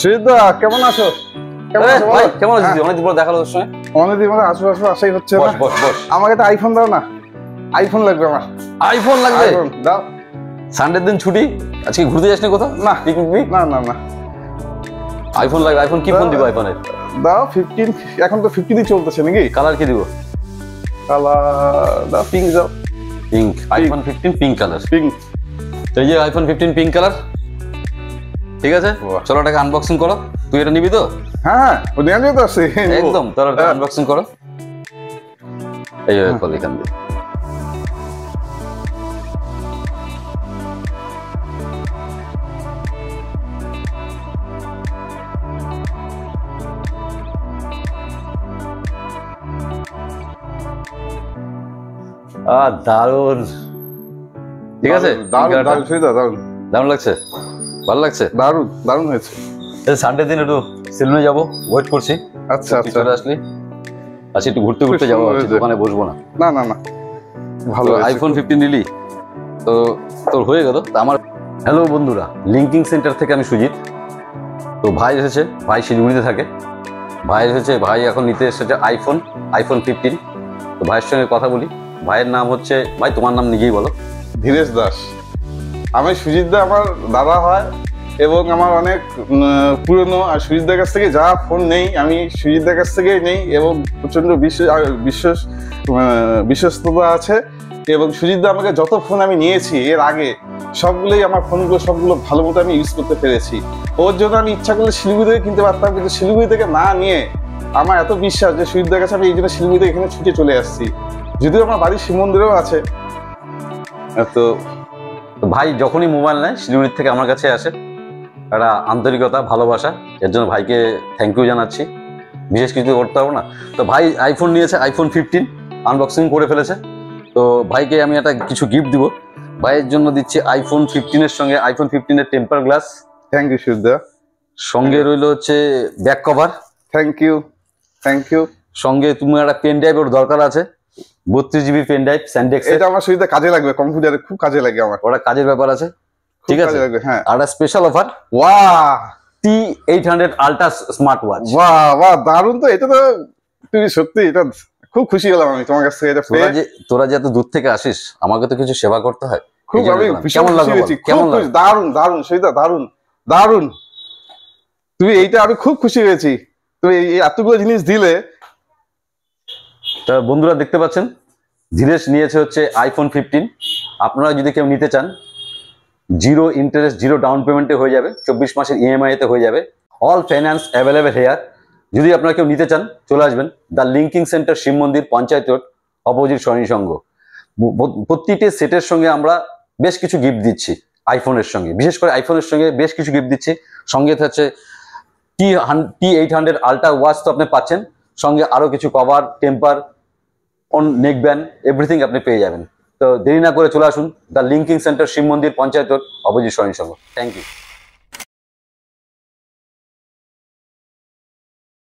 সুজিতদা কেমন আছো? কেমন আছিস? অনেকদিন পর দেখা হলো তোর সঙ্গে। অনেকদিন পরে আশেপাশে আসাই হচ্ছে না। বস বস। আমাকে একটা আইফোন দাও না। আইফোন লাগবে আমার। আইফোন লাগবে? দাও। সানডের দিন ছুটি, আজকে ঘুরতে যাসনি কোথাও? না পিকনিক? না না না। আইফোন লাগবে। আইফোন কি ফোন দিব? আইফোনের দাও 15। এখন তো 15 চলতেছে নাকি? কালার কি দিব? কালার দাও, পিঙ্ক দাও। Pink. IPhone 15 pink colour. Pink. এই যে আইফোন 15 পিঙ্ক কালার। ঠিক আছে, চলো এটাকে আনবক্সিং করো। তুই এটা নিবি তো? হ্যাঁ, ও নিয়ে যাবে তো আছে। একদম, তোরা এটা আনবক্সিং করো। এই কল এখান দিয়ে। দারুন। ঠিক আছে, দারুন দারুন সুজিতদা, দারুন। দারুন লাগছে? ভালো লাগছে? দারুন দারুন হয়েছে। সানডে দিন একটু সেলুনে যাবো, ওয়েট করছি। আচ্ছা আচ্ছা, চলে আসলি। আচ্ছা, একটু ঘুরতে ঘুরতে যাবো, দোকানে বসবো না। না না না, ভালো। আইফোন 15 নিলি তো তোর হয়ে গেল। আমার হ্যালো বন্ধুরা, লিঙ্কিং সেন্টার থেকে আমি সুজিত। তো ভাই এসেছে, ভাই শিলিগুড়িতে থাকে। ভাই এসেছে, ভাই এখন নিতে এসেছে আইফোন 15। তো ভাইয়ের সঙ্গে কথা বলি। ভাইয়ের নাম হচ্ছে, ভাই তোমার নাম নিজেই বলো। ধীরেশ দাস। আমি সুজিতদা আমার দাদা হয় এবং আমার অনেক পুরনো। আর সুজিতদার কাছ থেকে যা ফোন নেই আমি সুজিতদার কাছ থেকেই নেই এবং প্রচণ্ড বিশ্বস্ততা আছে। এবং সুজিতদা আমাকে যত ফোন আমি নিয়েছি এর আগে সবগুলোই আমার ফোনগুলো সবগুলো ভালো মতো আমি ইউজ করতে পেরেছি। ওর জন্য আমি ইচ্ছা করলে শিলিগুড়ি থেকে কিনতে পারতাম, কিন্তু শিলিগুড়ি থেকে না নিয়ে আমার এত বিশ্বাস যে সুজিতদার কাছে আমি এই জন্য শিলিগুড়ি থেকে এখানে ছুটে চলে আসছি। যদিও আমার বাড়ির শিব মন্দিরেও আছে। তো ভাই যখনই মোবাইল নেয় শিলিগুড়ি থেকে আমার কাছে আসে। একটা আন্তরিকতা, ভালোবাসা, এর জন্য ভাইকে থ্যাংক ইউ জানাচ্ছি। বিশেষ কিছু করতে পারবো না। তো ভাই আইফোন নিয়েছে, আইফোন 15 আনবক্সিং করে ফেলেছে। তো ভাইকে আমি একটা কিছু গিফট দিব। ভাইয়ের জন্য দিচ্ছি আইফোন 15-এর সঙ্গে আইফোন 15-এর টেম্পার গ্লাস। থ্যাংক ইউ সুজিতদা। সঙ্গে রইলো হচ্ছে back cover. Thank you thank you. সঙ্গে তুমি একটা পেন ড্রাইভ ওর দরকার আছে, 32 জিবি পেন ড্রাইভ স্যান্ডেক্স। এটা আমার সুবিধা কাজে লাগবে, কম্পিউটারে খুব কাজে লাগে আমার। ওটা কাজের ব্যাপার আছে, ঠিক আছে। হ্যাঁ। আর একটা special offer, wow, T800 ultra smart watch. বাহ বাহ, দারুণ। তো এটা তো তুমি সত্যি, এটা খুব খুশি হলাম আমি তোমার কাছ থেকে এটা পেয়ে। তোরা যে এত দূর থেকে আসিস, আমাকে তো কিছু সেবা করতে হয়। খুব আমি কেমন লাগলো? কেমন লাগলো? দারুণ দারুণ সুবিধা, দারুণ দারুণ। তুমি এইটা, আমি খুব খুশি হয়েছি তুমি এই এতগুলো জিনিস দিলে। তা বন্ধুরা দেখতে পাচ্ছেন, ধীরেশ নিয়েছে হচ্ছে আইফোন 15। আপনারা যদি কেউ নিতে চান, 0 ইন্টারেস্ট 0 ডাউন পেমেন্টে হয়ে যাবে, 24 মাসের ইএমআই তে হয়ে যাবে। All finance available hair. যদি আপনারা কেউ নিতে চান চলে আসবেন the linking centre, Shiv Mandir, panchayat road, opposite Saini সংঘ। প্রতিটি সেটের সঙ্গে আমরা বেশ কিছু গিফট দিচ্ছি। আইফোনের সঙ্গে, বিশেষ করে আইফোনের সঙ্গে বেশ কিছু গিফট দিচ্ছি। সঙ্গে থাকছে T800 আলট্রা ওয়াচ তো আপনি পাচ্ছেন, সঙ্গে আরো কিছু cover, temper, on neck band, everything আপনি পেয়ে যাবেন। তো দেরি না করে চলে আসুন the linking centre, Shiv Mandir, panchayat road, opposite Saini Sangh. Thank you.